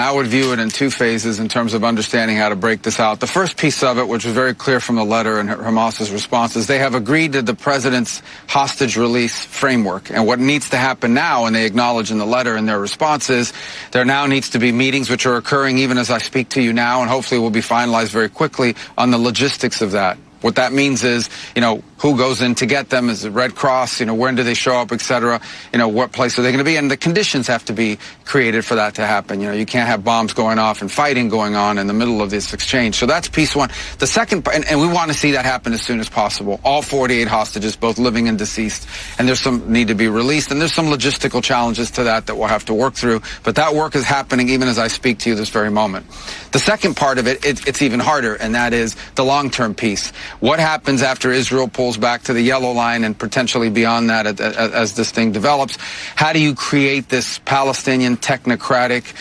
I would view it in two phases in terms of understanding how to break this out. The first piece of it, which was very clear from the letter and Hamas's response, is they have agreed to the president's hostage release framework. And what needs to happen now, and they acknowledge in the letter in their response, is there now needs to be meetings which are occurring even as I speak to you now, and hopefully will be finalized very quickly on the logistics of that. What that means is, who goes in to get them? Is it Red Cross? When do they show up, et cetera? What place are they going to be? And the conditions have to be created for that to happen. You can't have bombs going off and fighting going on in the middle of this exchange. So that's piece one. The second, and we want to see that happen as soon as possible. All 48 hostages, both living and deceased. And there's some need to be released. And there's some logistical challenges to that we'll have to work through. But that work is happening even as I speak to you this very moment. The second part of it's even harder, and that is the long-term piece. What happens after Israel pulls back to the yellow line and potentially beyond that as this thing develops? How do you create this Palestinian technocratic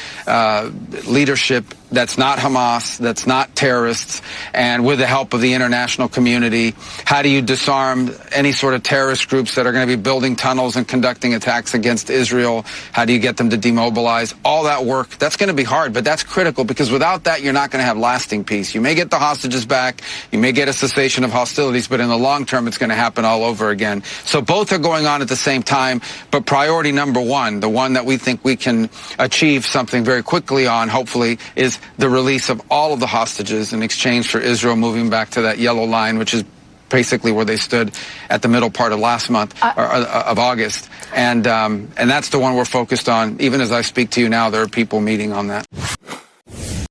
leadership that's not Hamas, that's not terrorists, and with the help of the international community? How do you disarm any sort of terrorist groups that are going to be building tunnels and conducting attacks against Israel? How do you get them to demobilize? All that work, that's going to be hard, but that's critical, because without that, you're not going to have lasting peace. You may get the hostages back, you may get a cessation of hostilities, but in the long term, it's going to happen all over again. So both are going on at the same time, but priority number one, the one that we think we can achieve something very quickly on, hopefully, is the release of all of the hostages in exchange for Israel moving back to that yellow line, which is basically where they stood at the middle part of last month, of August. And that's the one we're focused on. Even as I speak to you now, there are people meeting on that.